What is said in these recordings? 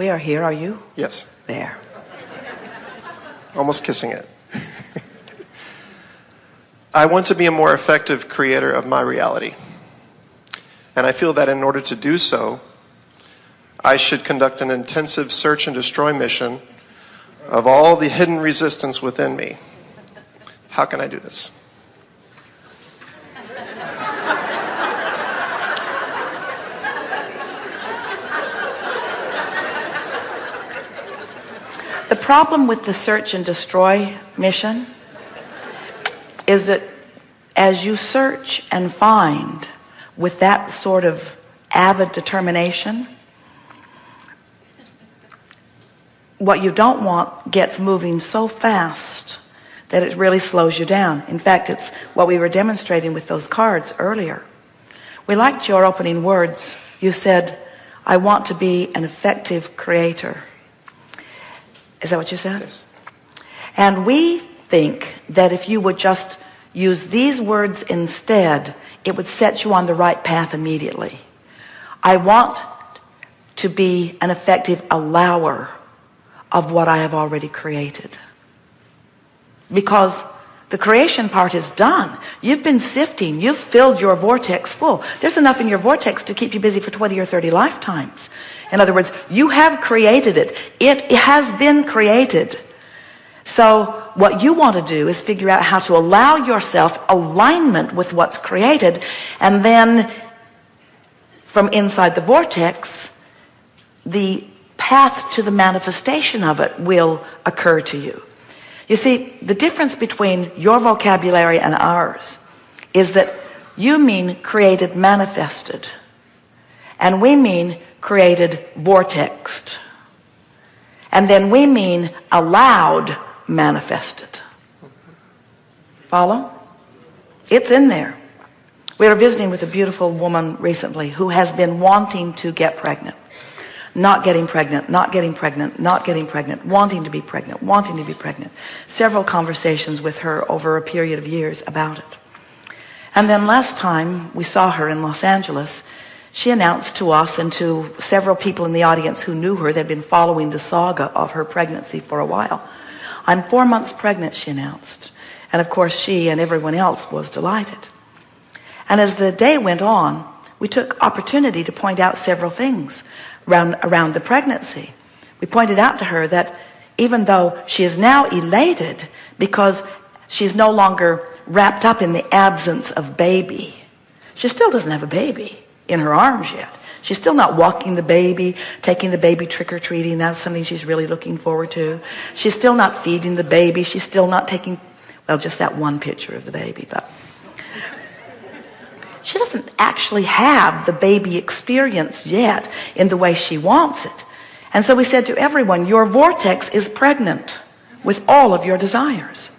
We are here, are you? Yes. There. Almost kissing it. I want to be a more effective creator of my reality. And I feel that in order to do so, I should conduct an intensive search and destroy mission of all the hidden resistance within me. How can I do this? The problem with the search and destroy mission is that as you search and find with that sort of avid determination, what you don't want gets moving so fast that it really slows you down. In fact, it's what we were demonstrating with those cards earlier. We liked your opening words. You said, I want to be an effective creator. Is that what you said? Yes. And we think that if you would just use these words instead, it would set you on the right path immediately. I want to be an effective allower of what I have already created. Because the creation part is done. You've been sifting. You've filled your vortex full. There's enough in your vortex to keep you busy for 20 or 30 lifetimes. In other words, you have created it. It has been created. So what you want to do is figure out how to allow yourself alignment with what's created, and then from inside the vortex, the path to the manifestation of it will occur to you. You see, the difference between your vocabulary and ours is that you mean created manifested, and we mean created vortexed. And then we mean allowed manifested. Follow? It's in there. We were visiting with a beautiful woman recently who has been wanting to get pregnant. Not getting pregnant, not getting pregnant, not getting pregnant, wanting to be pregnant, wanting to be pregnant. Several conversations with her over a period of years about it. And then last time we saw her in Los Angeles, she announced to us and to several people in the audience who knew her, they'd been following the saga of her pregnancy for a while. I'm 4 months pregnant, she announced. And of course she and everyone else was delighted. And as the day went on, we took opportunity to point out several things around the pregnancy. We pointed out to her that even though she is now elated because she's no longer wrapped up in the absence of baby, she still doesn't have a baby in her arms yet. She's still not walking the baby, taking the baby trick-or-treating. That's something she's really looking forward to. She's still not feeding the baby. She's still not taking, well, just that one picture of the baby, but she doesn't actually have the baby experience yet in the way she wants it. And so we said to everyone, your vortex is pregnant with all of your desires.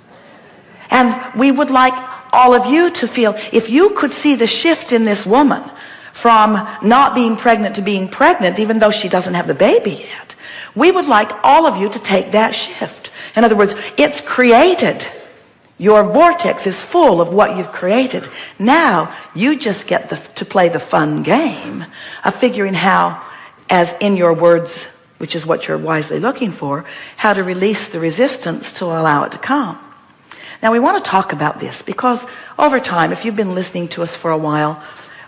And we would like all of you to feel, if you could see the shift in this woman from not being pregnant to being pregnant, even though she doesn't have the baby yet, we would like all of you to take that shift. In other words, it's created. Your vortex is full of what you've created. Now you just get to play the fun game of figuring how, as in your words, which is what you're wisely looking for, how to release the resistance to allow it to come. Now we want to talk about this because over time, if you've been listening to us for a while,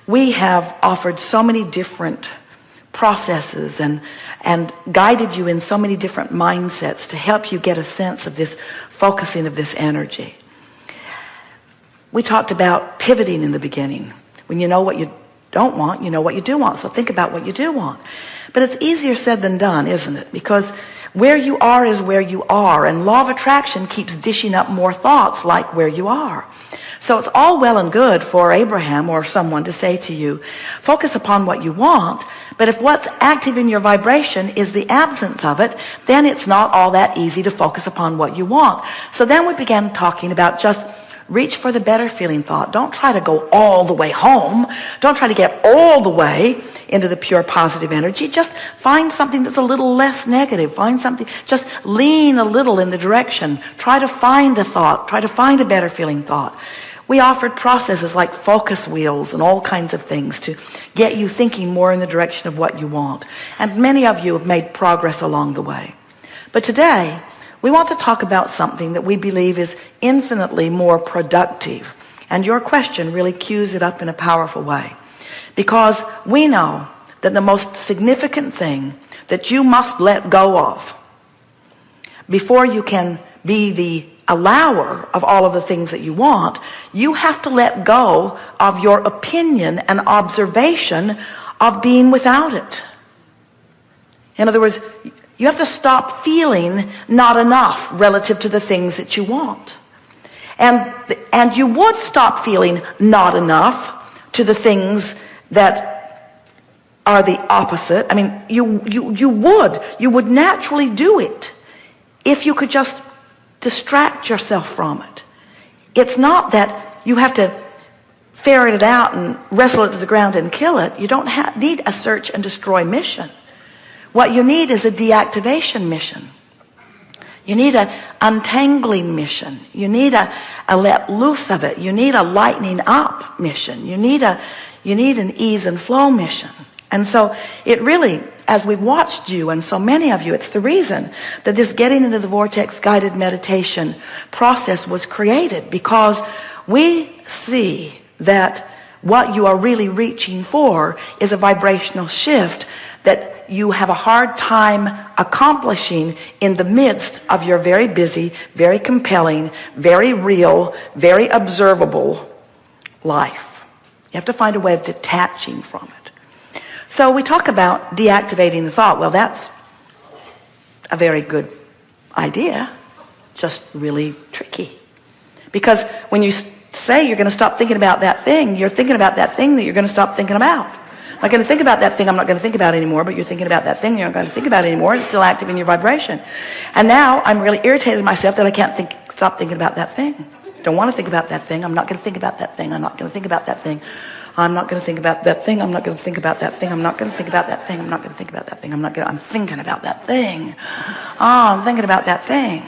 we have offered so many different processes and guided you in so many different mindsets to help you get a sense of this focusing of this energy. We talked about pivoting in the beginning. When you know what you don't want, you know what you do want. So think about what you do want. But it's easier said than done, isn't it? Because where you are is where you are, and law of attraction keeps dishing up more thoughts like where you are. So it's all well and good for Abraham or someone to say to you, focus upon what you want, but if what's active in your vibration is the absence of it, then it's not all that easy to focus upon what you want. So then we began talking about just reach for the better feeling thought. Don't try to go all the way home. Don't try to get all the way into the pure positive energy. Just find something that's a little less negative. Find something, just lean a little in the direction. Try to find a thought. Try to find a better feeling thought. We offered processes like focus wheels and all kinds of things to get you thinking more in the direction of what you want. And many of you have made progress along the way. But today, we want to talk about something that we believe is infinitely more productive. And your question really cues it up in a powerful way. Because we know that the most significant thing that you must let go of before you can be the allower of all of the things that you want, you have to let go of your opinion and observation of being without it. In other words, you have to stop feeling not enough relative to the things that you want. And you would stop feeling not enough to the things that are the opposite. I mean, you would naturally do it if you could just distract yourself from it. It's not that you have to ferret it out and wrestle it to the ground and kill it. You don't need a search and destroy mission. What you need is a deactivation mission. You need a untangling mission. You need a let loose of it. You need a lightening up mission. You need an ease and flow mission. And so it really, as we've watched you and so many of you, it's the reason that this getting into the vortex guided meditation process was created, because we see that what you are really reaching for is a vibrational shift that you have a hard time accomplishing in the midst of your very busy, very compelling, very real, very observable life. You have to find a way of detaching from it. So we talk about deactivating the thought. Well, that's a very good idea, just really tricky. Because when you say you're going to stop thinking about that thing, you're thinking about that thing that you're going to stop thinking about. I'm not going to think about that thing I'm not going to think about anymore, but you're thinking about that thing you're not going to think about anymore. It's still active in your vibration. And now I'm really irritated with myself that I can't stop thinking about that thing. Don't want to think about that thing. I'm not going to think about that thing. I'm not going to think about that thing. I'm not going to think about that thing. I'm not going to think about that thing. I'm not going to think about that thing. I'm not going to think about that thing. I'm thinking about that thing. Oh, I'm thinking about that thing.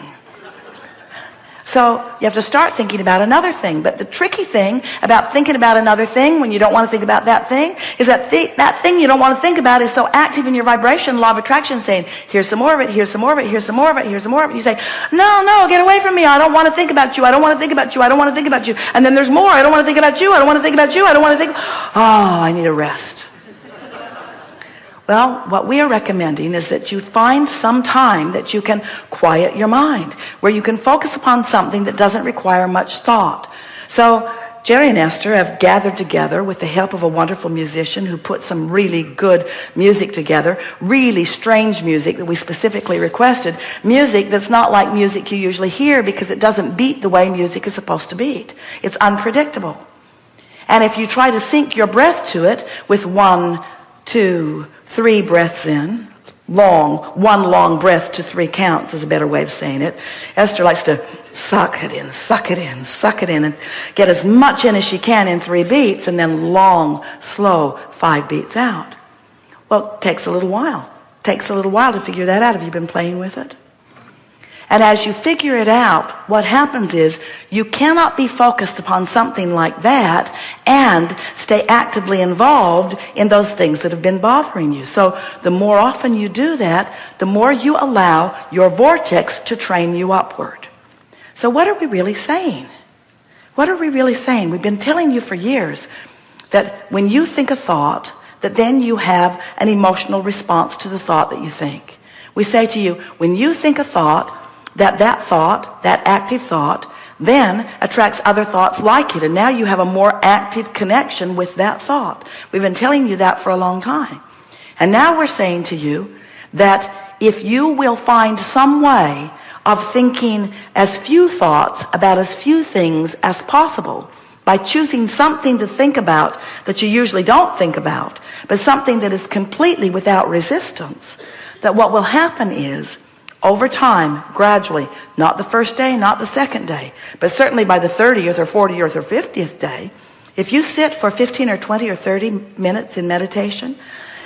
So you have to start thinking about another thing. But the tricky thing about thinking about another thing when you don't want to think about that thing is that that thing you don't want to think about is so active in your vibration, law of attraction, saying, here's some more of it, here's some more of it, here's some more of it, here's some more of it. You say, no, get away from me. I don't want to think about you. I don't want to think about you. I don't want to think about you. And then there's more. I don't want to think about you. I don't want to think about you. I don't want to think. Oh, I need a rest. Well, what we are recommending is that you find some time that you can quiet your mind, where you can focus upon something that doesn't require much thought. So Jerry and Esther have gathered together with the help of a wonderful musician who put some really good music together, really strange music that we specifically requested, music that's not like music you usually hear because it doesn't beat the way music is supposed to beat. It's unpredictable. And if you try to sync your breath to it with 1, 2, 3 breaths in, one long breath to 3 counts is a better way of saying it. Esther likes to suck it in, suck it in, suck it in, and get as much in as she can in 3 beats, and then long, slow 5 beats out. Well, it takes a little while. It takes a little while to figure that out. Have you been playing with it? And as you figure it out, what happens is you cannot be focused upon something like that and stay actively involved in those things that have been bothering you. So the more often you do that, the more you allow your vortex to train you upward. So what are we really saying? What are we really saying? We've been telling you for years that when you think a thought, that then you have an emotional response to the thought that you think. We say to you, when you think a thought, that thought, that active thought, then attracts other thoughts like it. And now you have a more active connection with that thought. We've been telling you that for a long time. And now we're saying to you that if you will find some way of thinking as few thoughts about as few things as possible, by choosing something to think about that you usually don't think about, but something that is completely without resistance, that what will happen is, over time, gradually, not the first day, not the second day, but certainly by the 30th or 40th or 50th day, if you sit for 15 or 20 or 30 minutes in meditation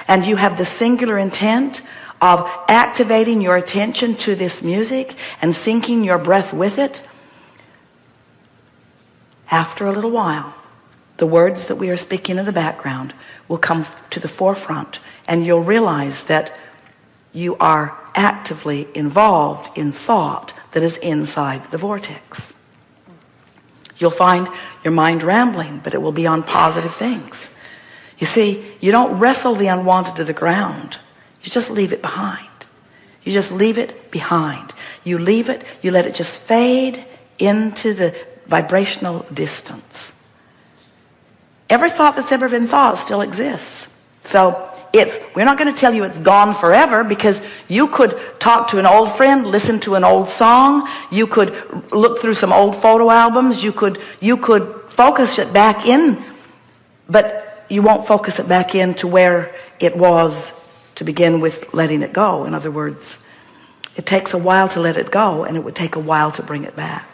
and you have the singular intent of activating your attention to this music and syncing your breath with it, After a little while, the words that we are speaking in the background will come to the forefront, and you'll realize that you are actively involved in thought that is inside the vortex. You'll find your mind rambling, but it will be on positive things. You see, you don't wrestle the unwanted to the ground. You just leave it behind. You just leave it behind. You leave it, you let it just fade into the vibrational distance. Every thought that's ever been thought still exists. So we're not going to tell you it's gone forever, because you could talk to an old friend, listen to an old song, you could look through some old photo albums, you could focus it back in, but you won't focus it back in to where it was to begin with letting it go. In other words, it takes a while to let it go, and it would take a while to bring it back.